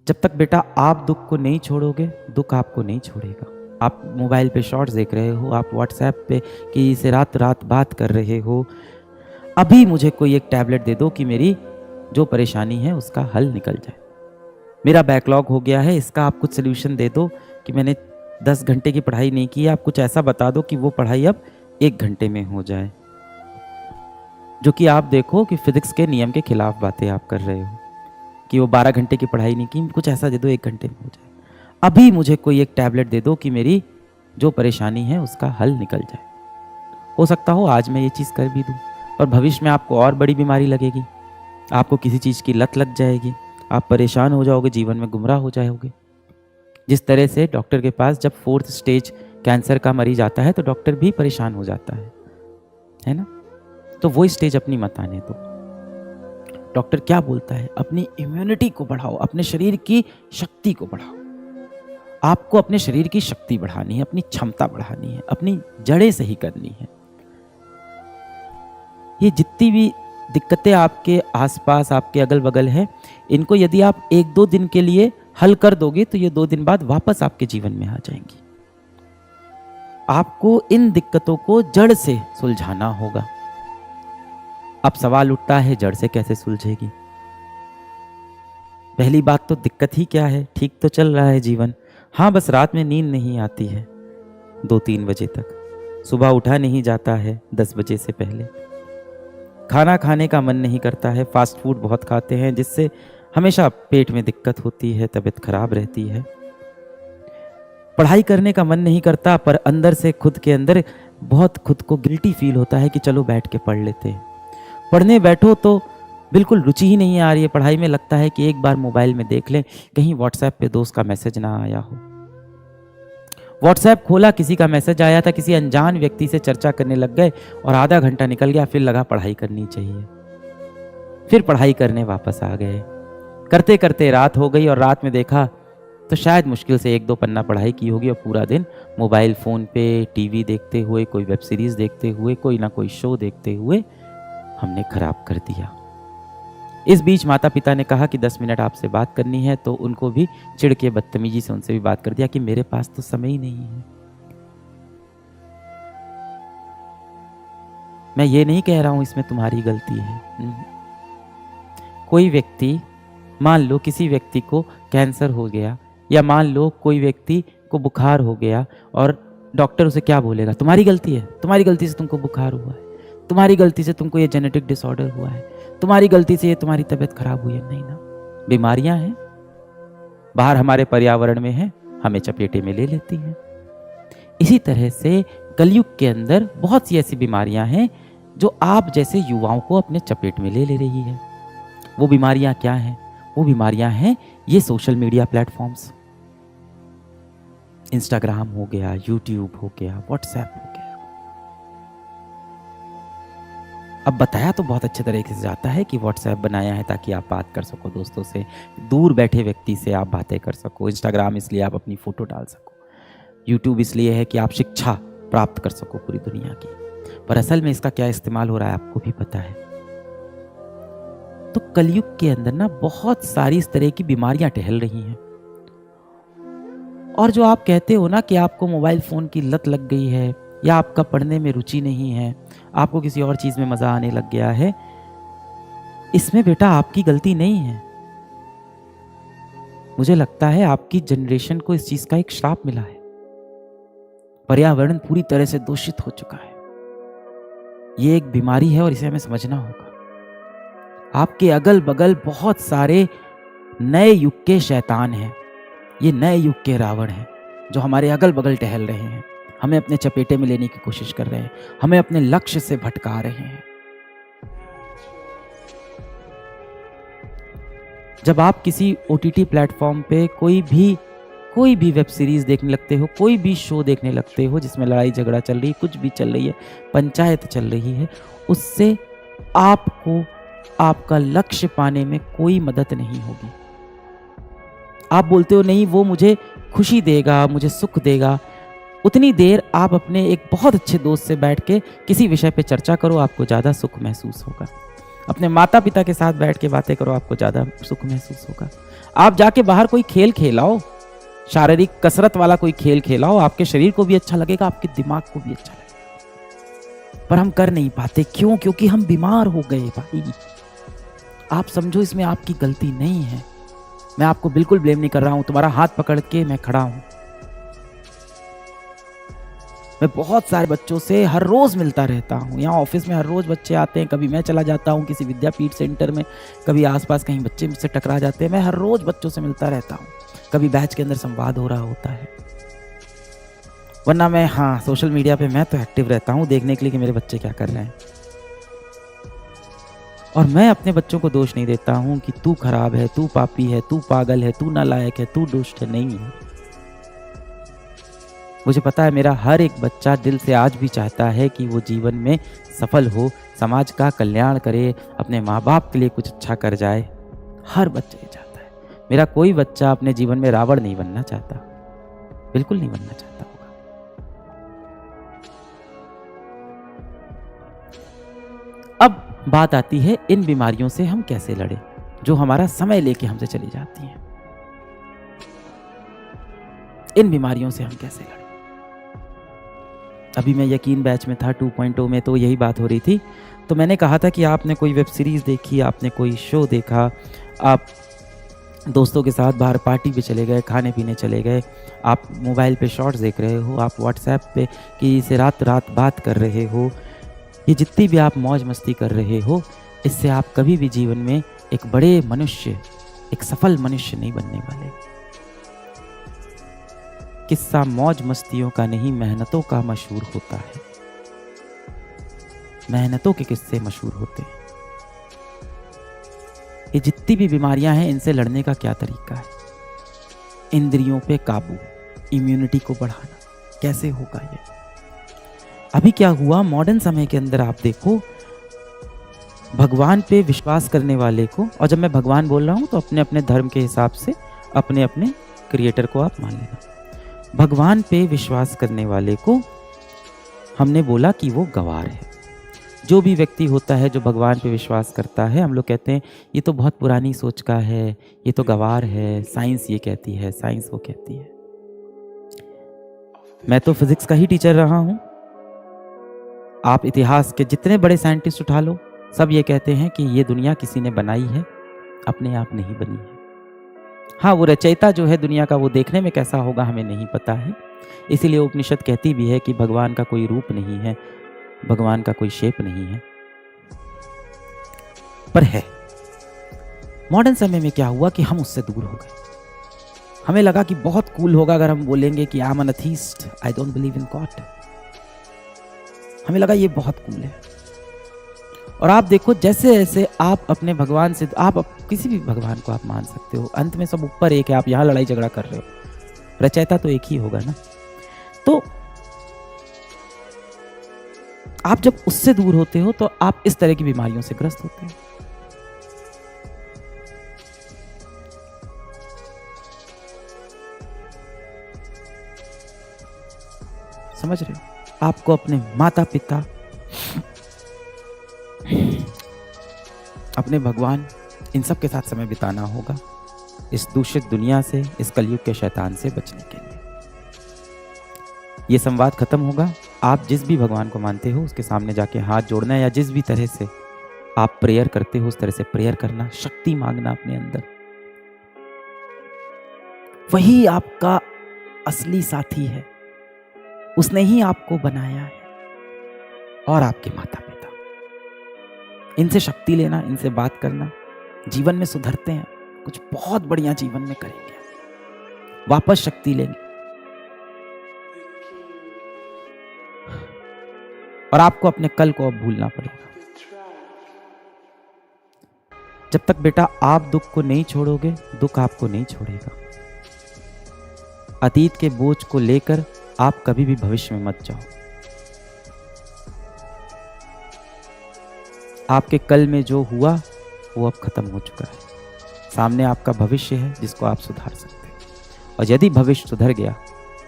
जब तक बेटा आप दुख को नहीं छोड़ोगे, दुख आपको नहीं छोड़ेगा। आप मोबाइल पे शॉर्ट्स देख रहे हो, आप व्हाट्सएप पे किसी से रात रात बात कर रहे हो। अभी मुझे कोई एक टैबलेट दे दो कि मेरी जो परेशानी है उसका हल निकल जाए। मेरा बैकलॉग हो गया है, इसका आप कुछ सोल्यूशन दे दो कि मैंने 10 घंटे की पढ़ाई नहीं की, आप कुछ ऐसा बता दो कि वो पढ़ाई अब 1 घंटे में हो जाए। जो कि आप देखो कि फिजिक्स के नियम के खिलाफ बातें आप कर रहे हो कि वो 12 घंटे की पढ़ाई नहीं की, कुछ ऐसा दे दो 1 घंटे में हो जाए। अभी मुझे कोई एक टैबलेट दे दो कि मेरी जो परेशानी है उसका हल निकल जाए। हो सकता हो आज मैं ये चीज़ कर भी दूँ, और भविष्य में आपको और बड़ी बीमारी लगेगी, आपको किसी चीज़ की लत लग जाएगी, आप परेशान हो जाओगे, जीवन में गुमराह हो जाओगे। जिस तरह से डॉक्टर के पास जब 4th स्टेज कैंसर का मरीज आता है तो डॉक्टर भी परेशान हो जाता है ना। तो वो स्टेज अपनी मत आने दो। डॉक्टर क्या बोलता है? अपनी इम्यूनिटी को बढ़ाओ, अपने शरीर की शक्ति को बढ़ाओ। आपको अपने शरीर की शक्ति बढ़ानी है, अपनी क्षमता बढ़ानी है, अपनी जड़ें सही करनी है। ये जितनी भी दिक्कतें आपके आसपास, आपके अगल बगल है, इनको यदि आप 1-2 दिन के लिए हल कर दोगे तो ये 2 दिन बाद वापस आपके जीवन में आ जाएंगी। आपको इन दिक्कतों को जड़ से सुलझाना होगा। अब सवाल उठता है, जड़ से कैसे सुलझेगी? पहली बात तो दिक्कत ही क्या है? ठीक तो चल रहा है जीवन। हाँ, बस रात में नींद नहीं आती है 2-3 बजे तक, सुबह उठा नहीं जाता है 10 बजे से पहले, खाना खाने का मन नहीं करता है, फास्ट फूड बहुत खाते हैं जिससे हमेशा पेट में दिक्कत होती है, तबीयत खराब रहती है। पढ़ाई करने का मन नहीं करता, पर अंदर से खुद के अंदर बहुत खुद को गिल्टी फील होता है कि चलो बैठ के पढ़ लेते हैं। पढ़ने बैठो तो बिल्कुल रुचि ही नहीं आ रही है पढ़ाई में, लगता है कि एक बार मोबाइल में देख लें, कहीं व्हाट्सएप पे दोस्त का मैसेज ना आया हो। व्हाट्सएप खोला, किसी का मैसेज आया था, किसी अनजान व्यक्ति से चर्चा करने लग गए और आधा घंटा निकल गया, फिर लगा पढ़ाई करनी चाहिए, फिर पढ़ाई करने वापस आ गए। करते करते रात हो गई और रात में देखा तो शायद मुश्किल से 1-2 पन्ना पढ़ाई की होगी और पूरा दिन मोबाइल फ़ोन पे टीवी देखते हुए, कोई वेब सीरीज़ देखते हुए, कोई ना कोई शो देखते हुए हमने खराब कर दिया। इस बीच माता पिता ने कहा कि 10 मिनट आपसे बात करनी है, तो उनको भी चिढ़ के बदतमीजी से उनसे भी बात कर दिया कि मेरे पास तो समय ही नहीं है। मैं ये नहीं कह रहा हूं इसमें तुम्हारी गलती है। कोई व्यक्ति, मान लो किसी व्यक्ति को कैंसर हो गया, या मान लो कोई व्यक्ति को बुखार हो गया, और डॉक्टर उसे क्या बोलेगा? तुम्हारी गलती है, तुम्हारी गलती से तुमको बुखार हुआ है, तुम्हारी गलती से तुमको ये जेनेटिक डिसऑर्डर हुआ है, तुम्हारी गलती से ये तुम्हारी तबीयत खराब हुई है। नहीं ना, बीमारियां हैं, बाहर हमारे पर्यावरण में है, हमें चपेटे में ले लेती हैं। इसी तरह से कलयुग के अंदर बहुत सी ऐसी बीमारियां हैं जो आप जैसे युवाओं को अपने चपेट में ले रही है। वो बीमारियां क्या हैं? वो बीमारियां हैं ये सोशल मीडिया प्लेटफॉर्म्स, इंस्टाग्राम हो गया, यूट्यूब हो गया, व्हाट्सएप हो गया। अब बताया तो बहुत अच्छे तरीके से जाता है कि व्हाट्सएप बनाया है ताकि आप बात कर सको दोस्तों से, दूर बैठे व्यक्ति से आप बातें कर सको। इंस्टाग्राम इसलिए आप अपनी फोटो डाल सको। यूट्यूब इसलिए है कि आप शिक्षा प्राप्त कर सको पूरी दुनिया की। पर असल में इसका क्या इस्तेमाल हो रहा है आपको भी पता है। तो कलयुग के अंदर ना बहुत सारी इस तरह की बीमारियां टहल रही हैं। और जो आप कहते हो ना कि आपको मोबाइल फोन की लत लग गई है, या आपका पढ़ने में रुचि नहीं है, आपको किसी और चीज में मजा आने लग गया है, इसमें बेटा आपकी गलती नहीं है। मुझे लगता है आपकी जनरेशन को इस चीज का एक श्राप मिला है। पर्यावरण पूरी तरह से दूषित हो चुका है। ये एक बीमारी है और इसे हमें समझना होगा। आपके अगल बगल बहुत सारे नए युग के शैतान हैं, ये नए युग के रावण हैं जो हमारे अगल बगल टहल रहे हैं, हमें अपने चपेटे में लेने की कोशिश कर रहे हैं, हमें अपने लक्ष्य से भटका रहे हैं। जब आप किसी OTT प्लेटफॉर्म पे कोई भी वेब सीरीज देखने लगते हो, कोई भी शो देखने लगते हो जिसमें लड़ाई झगड़ा चल रही है, कुछ भी चल रही है, पंचायत चल रही है, उससे आपको आपका लक्ष्य पाने में कोई मदद नहीं होगी। आप बोलते हो नहीं वो मुझे खुशी देगा, मुझे सुख देगा। उतनी देर आप अपने एक बहुत अच्छे दोस्त से बैठ के किसी विषय पे चर्चा करो, आपको ज़्यादा सुख महसूस होगा। अपने माता पिता के साथ बैठ के बातें करो, आपको ज़्यादा सुख महसूस होगा। आप जाके बाहर कोई खेल खेलाओ, शारीरिक कसरत वाला कोई खेल खेलाओ, आपके शरीर को भी अच्छा लगेगा, आपके दिमाग को भी अच्छा लगेगा। पर हम कर नहीं पाते, क्यों? क्योंकि हम बीमार हो गए भाई। आप समझो इसमें आपकी गलती नहीं है, मैं आपको बिल्कुल ब्लेम नहीं कर रहा हूं, तुम्हारा हाथ पकड़ के मैं खड़ा हूं। मैं बहुत सारे बच्चों से हर रोज मिलता रहता हूँ, यहाँ ऑफिस में हर रोज बच्चे आते हैं, कभी मैं चला जाता हूँ किसी विद्यापीठ सेंटर में, कभी आसपास कहीं बच्चे मुझसे टकरा जाते हैं, मैं हर रोज बच्चों से मिलता रहता हूँ, कभी बैच के अंदर संवाद हो रहा होता है। वरना मैं सोशल मीडिया पे मैं तो एक्टिव रहता हूँ देखने के लिए कि मेरे बच्चे क्या कर रहे हैं। और मैं अपने बच्चों को दोष नहीं देता हूँ कि तू खराब है, तू पापी है, तू पागल है, तू नालायक है, तू दुष्ट है, नहीं है। मुझे पता है मेरा हर एक बच्चा दिल से आज भी चाहता है कि वो जीवन में सफल हो, समाज का कल्याण करे, अपने माँ बाप के लिए कुछ अच्छा कर जाए। हर बच्चा ये चाहता है। मेरा कोई बच्चा अपने जीवन में रावण नहीं बनना चाहता, बिल्कुल नहीं बनना चाहता होगा। अब बात आती है इन बीमारियों से हम कैसे लड़ें, जो हमारा समय लेके हमसे चली जाती हैं। इन बीमारियों से हम कैसे लड़ें? अभी मैं यकीन बैच में था 2.0 में, तो यही बात हो रही थी। तो मैंने कहा था कि आपने कोई वेब सीरीज़ देखी, आपने कोई शो देखा, आप दोस्तों के साथ बाहर पार्टी पे चले गए, खाने पीने चले गए, आप मोबाइल पे शॉर्ट्स देख रहे हो, आप व्हाट्सएप पे किसी से रात रात बात कर रहे हो, ये जितनी भी आप मौज मस्ती कर रहे हो, इससे आप कभी भी जीवन में एक बड़े मनुष्य, एक सफल मनुष्य नहीं बनने वाले। किस्सा मौज मस्तियों का नहीं, मेहनतों का मशहूर होता है। मेहनतों के किस्से मशहूर होते हैं। ये जितनी भी बीमारियां हैं, इनसे लड़ने का क्या तरीका है? इंद्रियों पे काबू, इम्यूनिटी को बढ़ाना, कैसे होगा ये? अभी क्या हुआ मॉडर्न समय के अंदर, आप देखो भगवान पे विश्वास करने वाले को, और जब मैं भगवान बोल रहा हूं तो अपने अपने धर्म के हिसाब से अपने अपने क्रिएटर को आप मान लेना। भगवान पे विश्वास करने वाले को हमने बोला कि वो गंवार है। जो भी व्यक्ति होता है जो भगवान पे विश्वास करता है, हम लोग कहते हैं ये तो बहुत पुरानी सोच का है, ये तो गंवार है, साइंस ये कहती है, साइंस वो कहती है। मैं तो फिजिक्स का ही टीचर रहा हूं। आप इतिहास के जितने बड़े साइंटिस्ट उठा लो, सब ये कहते हैं कि ये दुनिया किसी ने बनाई है, अपने आप नहीं बनी है। हाँ, वो रचयिता जो है दुनिया का, वो देखने में कैसा होगा हमें नहीं पता है। इसीलिए उपनिषद कहती भी है कि भगवान का कोई रूप नहीं है, भगवान का कोई शेप नहीं है, पर है। मॉडर्न समय में क्या हुआ कि हम उससे दूर हो गए। हमें लगा कि बहुत कूल होगा अगर हम बोलेंगे कि I am N atheist, I don't believe in God. हमें लगा ये बहुत कूल है। और आप देखो जैसे जैसे आप अपने भगवान से, आप किसी भी भगवान को आप मान सकते हो, अंत में सब ऊपर एक है। आप यहाँ लड़ाई झगड़ा कर रहे हो, रचयिता तो एक ही होगा ना। तो आप जब उससे दूर होते हो तो आप इस तरह की बीमारियों से ग्रस्त होते हो। समझ रहे हो? आपको अपने माता पिता, अपने भगवान, इन सब के साथ समय बिताना होगा, इस दूषित दुनिया से, इस कलयुग के शैतान से बचने के लिए। ये संवाद खत्म होगा, आप जिस भी भगवान को मानते हो उसके सामने जाके हाथ जोड़ना है, या जिस भी तरह से आप प्रेयर करते हो उस तरह से प्रेयर करना, शक्ति मांगना अपने अंदर। वही आपका असली साथी है, उसने ही आपको बनाया है, और आपके माता पिता। इनसे शक्ति लेना, इनसे बात करना, जीवन में सुधरते हैं, कुछ बहुत बढ़िया जीवन में करेंगे, वापस शक्ति लेंगे। और आपको अपने कल को अब भूलना पड़ेगा। जब तक बेटा आप दुख को नहीं छोड़ोगे, दुख आपको नहीं छोड़ेगा। अतीत के बोझ को लेकर आप कभी भी भविष्य में मत जाओ। आपके कल में जो हुआ वो अब खत्म हो चुका है। सामने आपका भविष्य है जिसको आप सुधार सकते हैं। और यदि भविष्य सुधर गया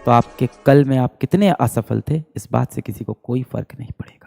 तो आपके कल में आप कितने असफल थे, इस बात से किसी को कोई फर्क नहीं पड़ेगा।